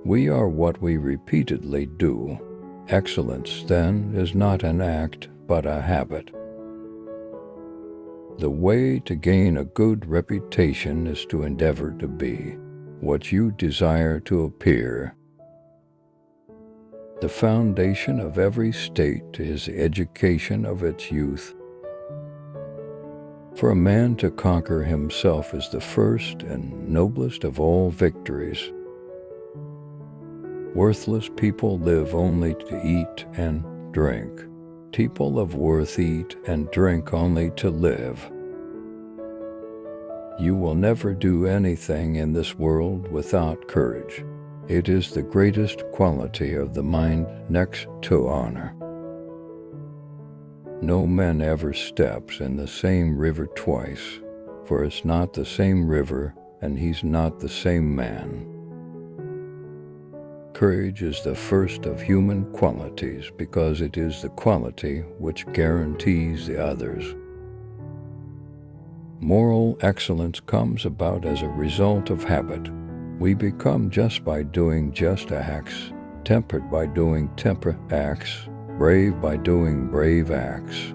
We are what we repeatedly do. Excellence, then, is not an act, but a habit. The way to gain a good reputation is to endeavor to be what you desire to appear. The foundation of every state is the education of its youth. For a man to conquer himself is the first and noblest of all victories. Worthless people live only to eat and drink. People of worth eat and drink only to live. You will never do anything in this world without courage. It is the greatest quality of the mind next to honor. No man ever steps in the same river twice, for it's not the same river and he's not the same man. Courage is the first of human qualities because it is the quality which guarantees the others. Moral excellence comes about as a result of habit. We become just by doing just acts, tempered by doing temperate acts, brave by doing brave acts.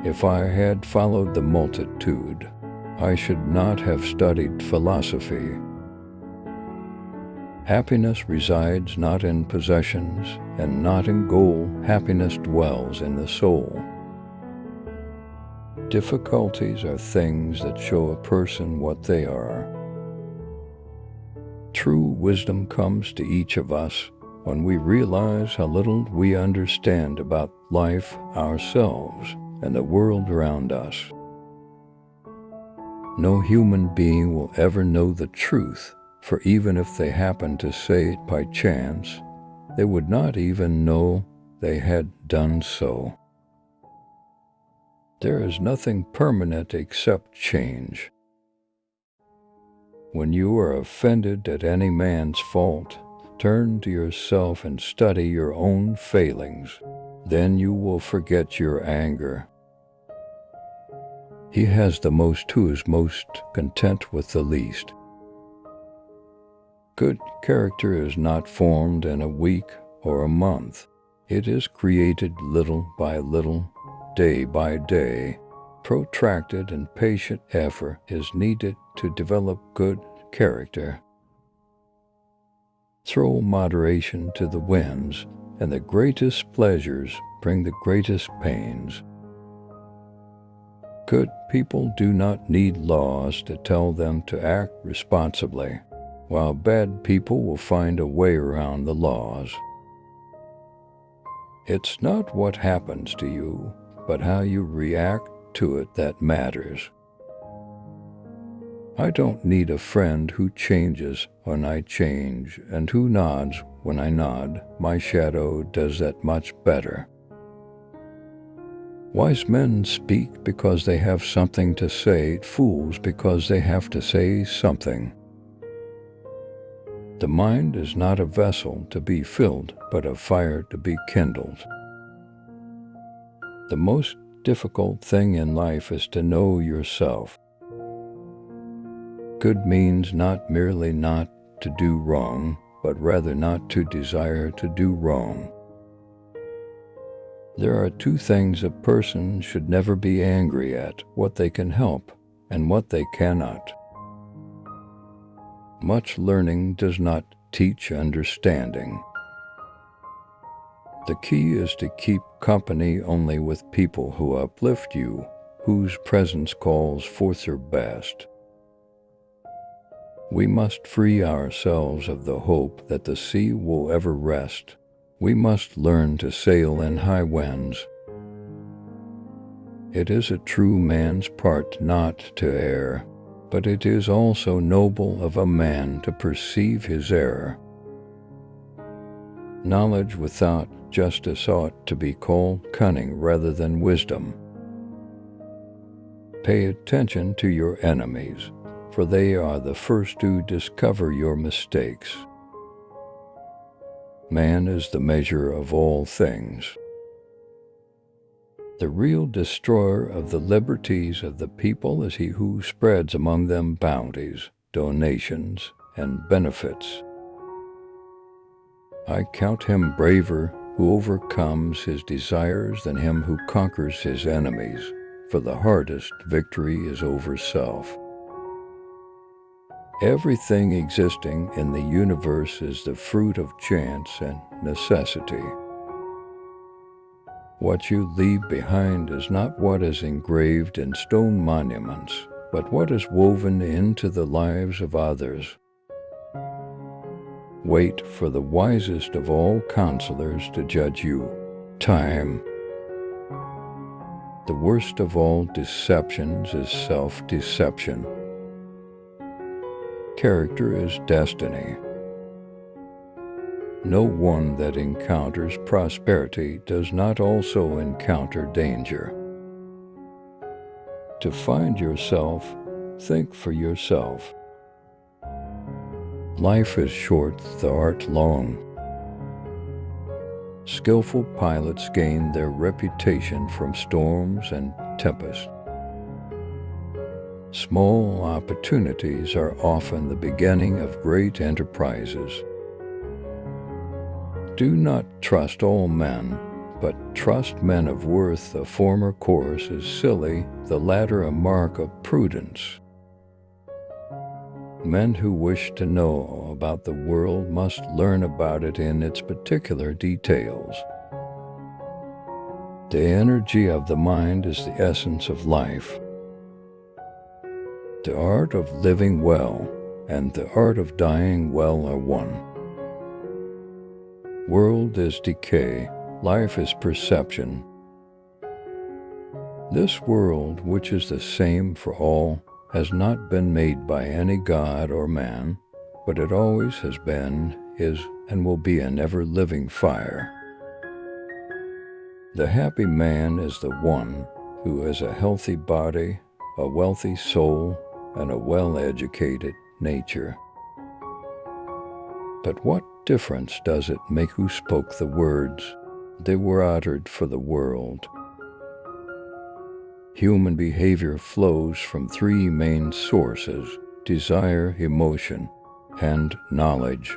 If I had followed the multitude, I should not have studied philosophy. Happiness resides not in possessions and not in gold. Happiness dwells in the soul. Difficulties are things that show a person what they are. True wisdom comes to each of us when we realize how little we understand about life, ourselves, and the world around us. No human being will ever know the truth, for even if they happened to say it by chance, they would not even know they had done so. There is nothing permanent except change. When you are offended at any man's fault, turn to yourself and study your own failings. Then you will forget your anger. He has the most who is most content with the least. Good character is not formed in a week or a month. It is created little by little, day by day. Protracted and patient effort is needed to develop good character. Throw moderation to the winds, and the greatest pleasures bring the greatest pains. Good people do not need laws to tell them to act responsibly, while bad people will find a way around the laws. It's not what happens to you, but how you react to it that matters. I don't need a friend who changes when I change and who nods when I nod. My shadow does that much better. Wise men speak because they have something to say, fools because they have to say something. The mind is not a vessel to be filled, but a fire to be kindled. The most difficult thing in life is to know yourself. Good means not merely not to do wrong, but rather not to desire to do wrong. There are two things a person should never be angry at: what they can help and what they cannot. Much learning does not teach understanding. The key is to keep company only with people who uplift you, whose presence calls forth your best. We must free ourselves of the hope that the sea will ever rest. We must learn to sail in high winds. It is a true man's part not to err, but it is also noble of a man to perceive his error. Knowledge without justice ought to be called cunning rather than wisdom. Pay attention to your enemies, for they are the first to discover your mistakes. Man is the measure of all things. The real destroyer of the liberties of the people is he who spreads among them bounties, donations, and benefits. I count him braver who overcomes his desires than him who conquers his enemies, for the hardest victory is over self. Everything existing in the universe is the fruit of chance and necessity. What you leave behind is not what is engraved in stone monuments, but what is woven into the lives of others. Wait for the wisest of all counselors to judge you, time. The worst of all deceptions is self-deception. Character is destiny. No one that encounters prosperity does not also encounter danger. To find yourself, think for yourself. Life is short, the art long. Skillful pilots gain their reputation from storms and tempests. Small opportunities are often the beginning of great enterprises. Do not trust all men, but trust men of worth. The former course is silly, the latter a mark of prudence. Men who wish to know about the world must learn about it in its particular details. The energy of the mind is the essence of life. The art of living well and the art of dying well are one. World is decay, life is perception. This world, which is the same for all, has not been made by any god or man, but it always has been, is, and will be an ever-living fire. The happy man is the one who has a healthy body, a wealthy soul, and a well-educated nature. But what difference does it make who spoke the words? They were uttered for the world. Human behavior flows from three main sources: desire, emotion, and knowledge.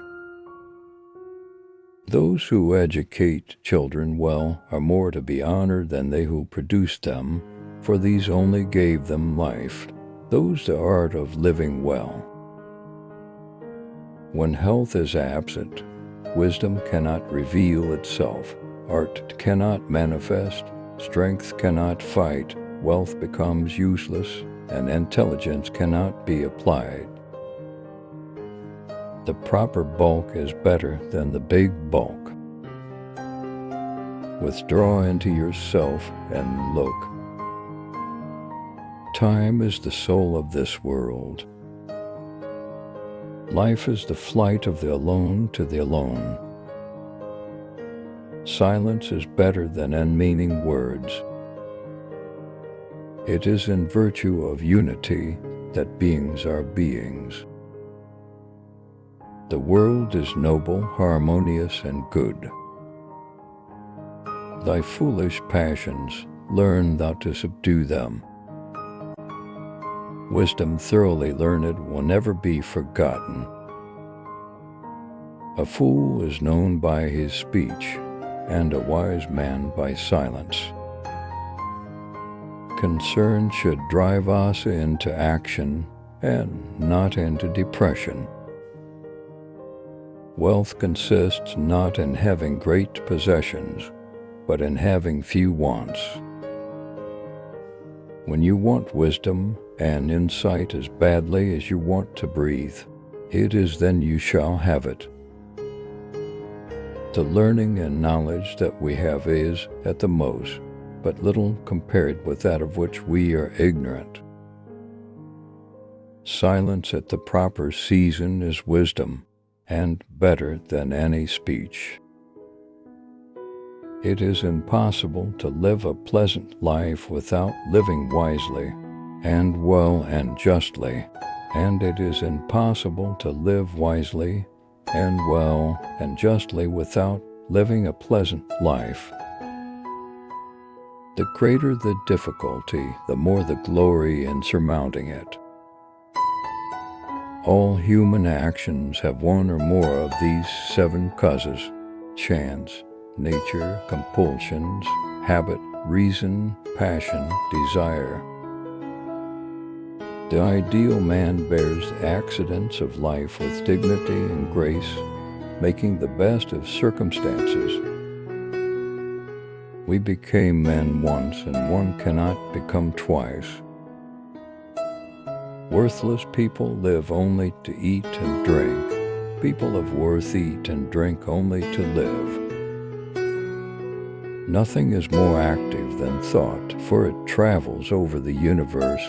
Those who educate children well are more to be honored than they who produced them, for these only gave them life. Those the art of living well. When health is absent, wisdom cannot reveal itself, art cannot manifest, strength cannot fight, wealth becomes useless, and intelligence cannot be applied. The proper bulk is better than the big bulk. Withdraw into yourself and look. Time is the soul of this world. Life is the flight of the alone to the alone. Silence is better than unmeaning words. It is in virtue of unity that beings are beings. The world is noble, harmonious, and good. Thy foolish passions, learn thou to subdue them. Wisdom thoroughly learned will never be forgotten. A fool is known by his speech, and a wise man by silence. Concern should drive us into action and not into depression. Wealth consists not in having great possessions, but in having few wants. When you want wisdom and insight as badly as you want to breathe, it is then you shall have it. The learning and knowledge that we have is, at the most, but little compared with that of which we are ignorant. Silence at the proper season is wisdom, and better than any speech. It is impossible to live a pleasant life without living wisely, and well and justly, and it is impossible to live wisely and well and justly without living a pleasant life. The greater the difficulty, the more the glory in surmounting it. All human actions have one or more of these 7 causes: chance, nature, compulsions, habit, reason, passion, desire. The ideal man bears the accidents of life with dignity and grace, making the best of circumstances. We became men once, and one cannot become twice. Worthless people live only to eat and drink. People of worth eat and drink only to live. Nothing is more active than thought, for it travels over the universe,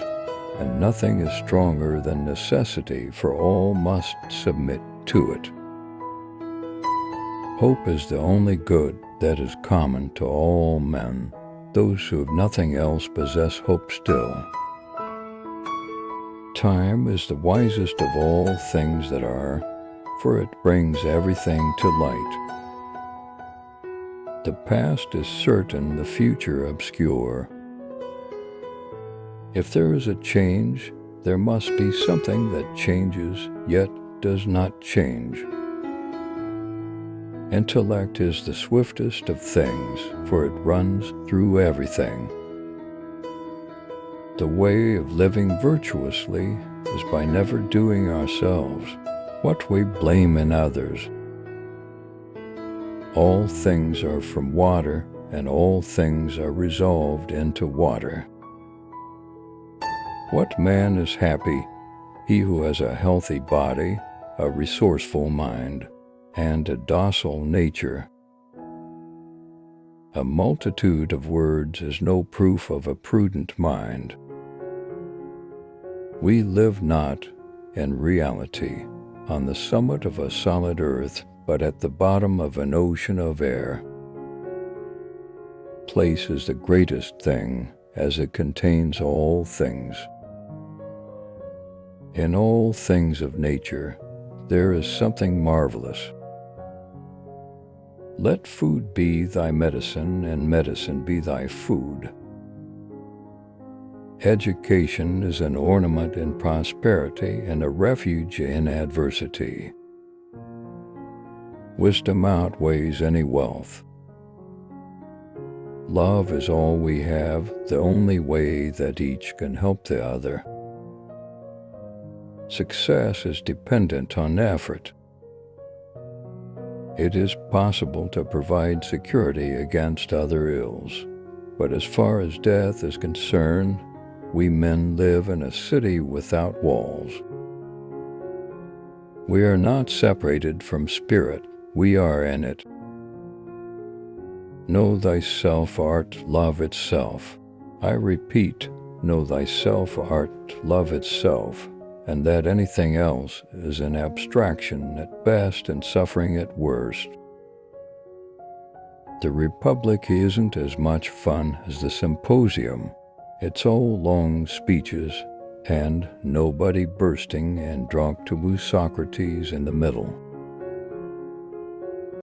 and nothing is stronger than necessity, for all must submit to it. Hope is the only good that is common to all men. Those who have nothing else possess hope still. Time is the wisest of all things that are, for it brings everything to light. The past is certain, the future obscure. If there is a change, there must be something that changes, yet does not change. Intellect is the swiftest of things, for it runs through everything. The way of living virtuously is by never doing ourselves what we blame in others. All things are from water, and all things are resolved into water. What man is happy? He who has a healthy body, a resourceful mind, and a docile nature. A multitude of words is no proof of a prudent mind. We live not, in reality, on the summit of a solid earth, but at the bottom of an ocean of air. Place is the greatest thing, as it contains all things. In all things of nature, there is something marvelous. Let food be thy medicine, and medicine be thy food. Education is an ornament in prosperity and a refuge in adversity. Wisdom outweighs any wealth. Love is all we have, the only way that each can help the other. Success is dependent on effort. It is possible to provide security against other ills, but as far as death is concerned, we men live in a city without walls. We are not separated from spirit, we are in it. Know thyself art love itself. I repeat, know thyself art love itself, and that anything else is an abstraction at best and suffering at worst. The Republic isn't as much fun as the Symposium. It's all long speeches, and nobody bursting and drunk to woo Socrates in the middle.